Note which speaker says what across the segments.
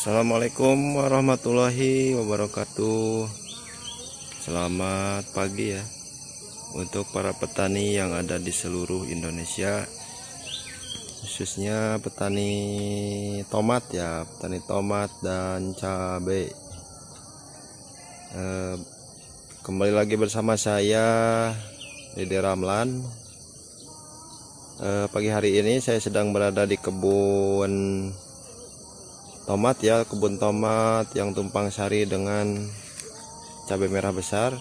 Speaker 1: Assalamualaikum warahmatullahi wabarakatuh. Selamat pagi ya untuk para petani yang ada di seluruh Indonesia, khususnya petani tomat ya, petani tomat dan cabai. Kembali lagi bersama saya Dede Ramlan. Pagi hari ini saya sedang berada di kebun tomat ya, kebun tomat yang tumpang sari dengan cabai merah besar.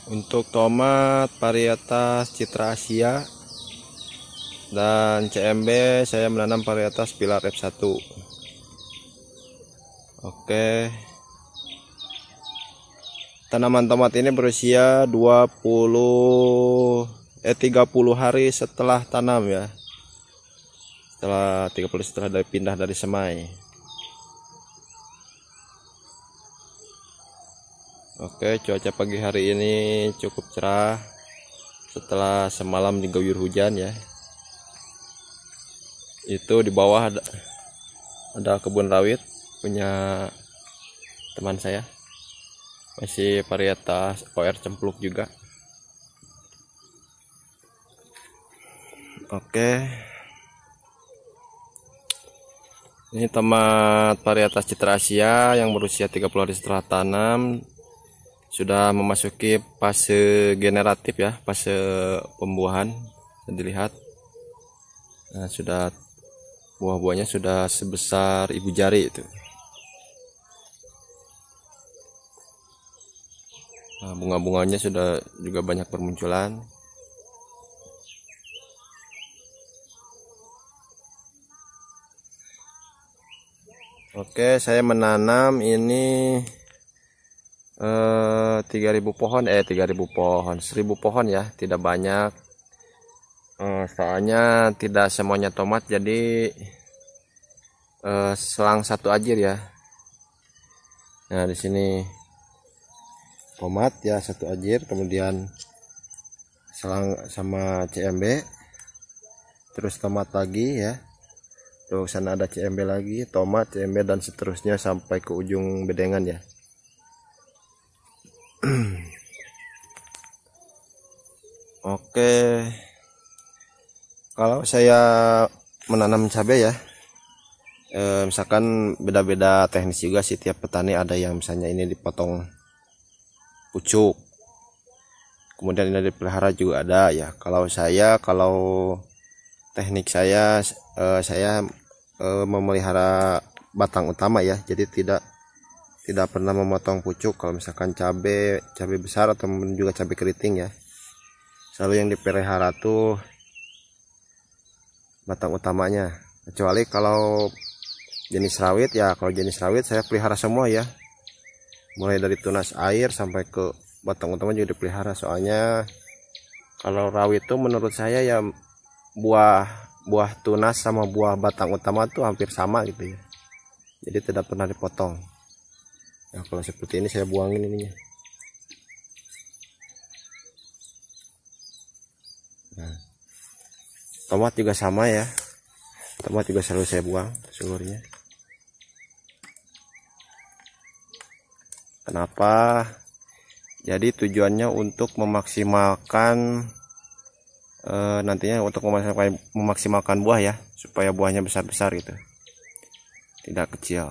Speaker 1: Untuk tomat varietas Citra Asia dan CMB saya menanam varietas Pilar F1. Oke. Tanaman tomat ini berusia 30 hari setelah tanam ya. Setelah 30 setelah pindah dari semai. Oke, cuaca pagi hari ini cukup cerah setelah semalam diguyur hujan ya. Itu di bawah ada kebun rawit punya teman saya, masih varietas OR cempluk juga. Oke, ini tomat varietas Citra Asia yang berusia 30 hari setelah tanam, sudah memasuki fase generatif ya, fase pembuahan. Bisa dilihat, nah, sudah buah-buahnya sudah sebesar ibu jari itu. Nah, bunga-bunganya sudah juga banyak bermunculan. Oke, saya menanam ini 3000 pohon 1000 pohon ya, tidak banyak. Soalnya tidak semuanya tomat, jadi selang satu ajir ya. Nah, di sini tomat ya satu ajir, kemudian selang sama CMB, terus tomat lagi ya. Tuh sana ada CMB lagi, tomat, CMB, dan seterusnya sampai ke ujung bedengan ya. Oke, kalau saya menanam cabai ya, misalkan beda-beda teknis juga sih tiap petani. Ada yang misalnya ini dipotong pucuk, kemudian ini dipelihara juga ada ya. Kalau teknik saya memelihara batang utama ya, jadi tidak pernah memotong pucuk. Kalau misalkan cabai besar atau juga cabai keriting ya, selalu yang dipelihara tuh batang utamanya. Kecuali kalau jenis rawit ya, kalau jenis rawit saya pelihara semua ya, mulai dari tunas air sampai ke batang utama juga dipelihara. Soalnya kalau rawit tuh menurut saya ya, buah tunas sama buah batang utama tuh hampir sama gitu ya, jadi tidak pernah dipotong. Nah, kalau seperti ini saya buangin ininya. Nah, tomat juga sama ya, tomat juga selalu saya buang seluruhnya. Kenapa? Jadi tujuannya untuk memaksimalkan nantinya untuk memaksimalkan buah ya, supaya buahnya besar-besar gitu, tidak kecil.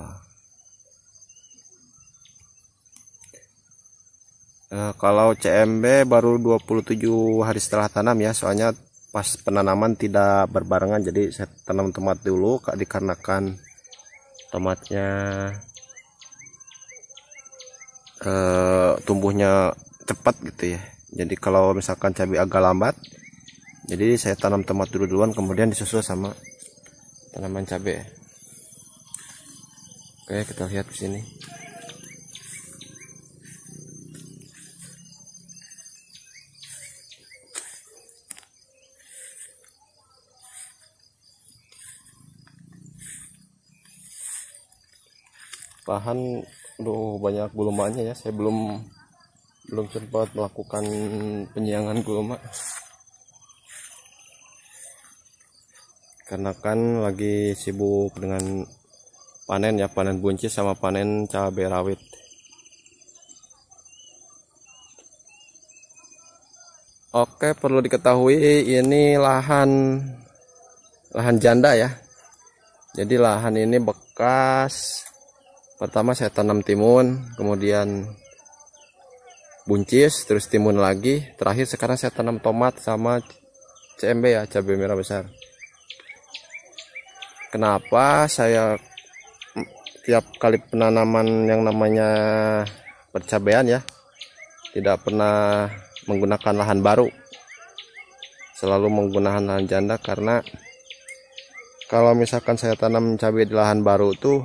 Speaker 1: Kalau CMB baru 27 hari setelah tanam ya, soalnya pas penanaman tidak berbarengan, jadi saya tanam tomat dulu dikarenakan tomatnya tumbuhnya cepat gitu ya. Jadi kalau misalkan cabai agak lambat, jadi saya tanam tomat duluan, kemudian disusul sama tanaman cabai. Oke, kita lihat di sini. Bahan banyak gulmanya ya, saya belum sempat melakukan penyiangan gulma. karena kan lagi sibuk dengan panen ya, panen buncis sama panen cabai rawit. Oke, perlu diketahui ini lahan janda ya. Jadi lahan ini bekas pertama saya tanam timun, kemudian buncis, terus timun lagi, terakhir sekarang saya tanam tomat sama CMB ya, cabai merah besar. Kenapa saya tiap kali penanaman yang namanya percabaian ya tidak pernah menggunakan lahan baru, selalu menggunakan lahan janda? Karena kalau misalkan saya tanam cabai di lahan baru tuh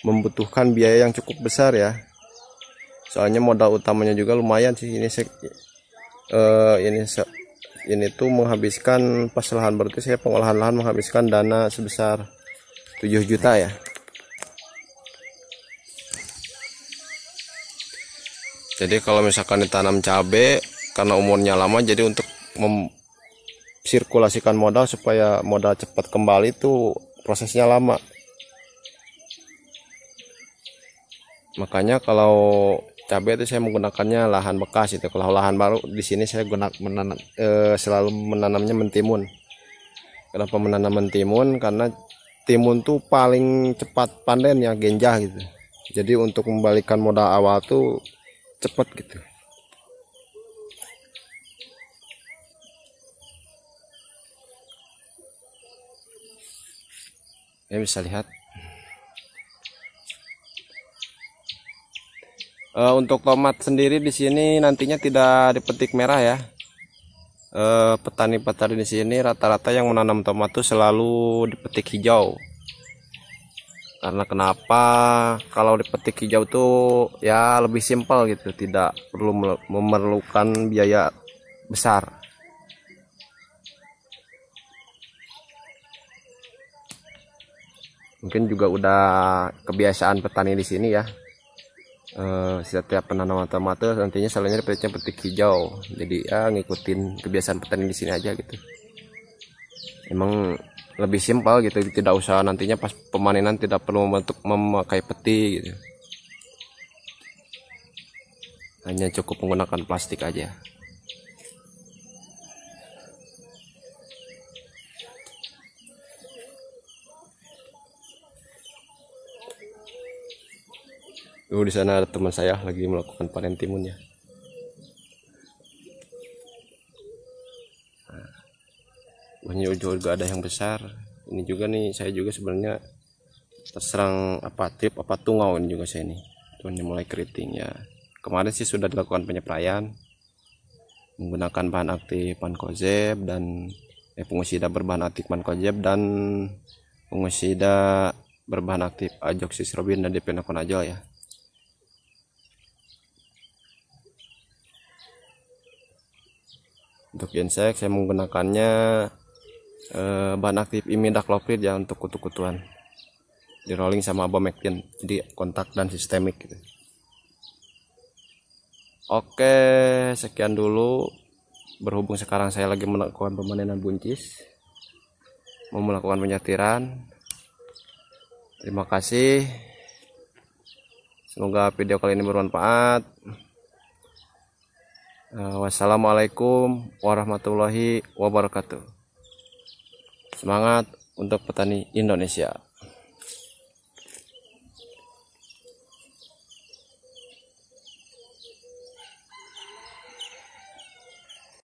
Speaker 1: membutuhkan biaya yang cukup besar ya. Soalnya modal utamanya juga lumayan sih. Ini tuh menghabiskan, pas lahan baru itu saya pengolahan lahan menghabiskan dana sebesar 7 juta ya. Jadi kalau misalkan ditanam cabai, karena umurnya lama, jadi untuk sirkulasikan modal supaya modal cepat kembali itu prosesnya lama. Makanya kalau cabai itu saya menggunakannya lahan bekas itu. Kalau lahan baru di sini saya selalu menanamnya mentimun. Kenapa menanam mentimun? Karena timun tuh paling cepat panen ya, genjah gitu. Jadi untuk membalikan modal awal tuh cepat gitu. Ya bisa lihat. Untuk tomat sendiri di sini nantinya tidak dipetik merah ya. Petani-petani di sini rata-rata yang menanam tomat itu selalu dipetik hijau. Karena kenapa? Kalau dipetik hijau tuh ya lebih simpel gitu, tidak perlu memerlukan biaya besar. Mungkin juga udah kebiasaan petani di sini ya. Setiap penanaman tomat nantinya selalunya dipetiknya petik hijau. Jadi ya ngikutin kebiasaan petani di sini aja gitu. Emang lebih simpel gitu, tidak usah nantinya pas pemanenan tidak perlu memakai peti gitu. Hanya cukup menggunakan plastik aja. Di sana ada teman saya lagi melakukan panen timun ya. Buahnya juga ada yang besar. Ini juga nih, saya juga sebenarnya terserang trip tungau ini juga saya nih. Tuh mulai keriting ya. Kemarin sih sudah dilakukan penyepraian menggunakan bahan aktif mancozeb dan fungisida berbahan aktif mancozeb dan fungisida berbahan aktif azoxystrobin dan difenoconazole ya. Untuk insek saya menggunakannya bahan aktif imidacloprid ya untuk kutu-kutuan, di rolling sama abamectin, jadi kontak dan sistemik gitu. Oke, sekian dulu. Berhubung sekarang saya lagi melakukan pemanenan buncis, mau melakukan penyetiran. Terima kasih, semoga video kali ini bermanfaat. Wassalamualaikum warahmatullahi wabarakatuh. Semangat untuk petani Indonesia.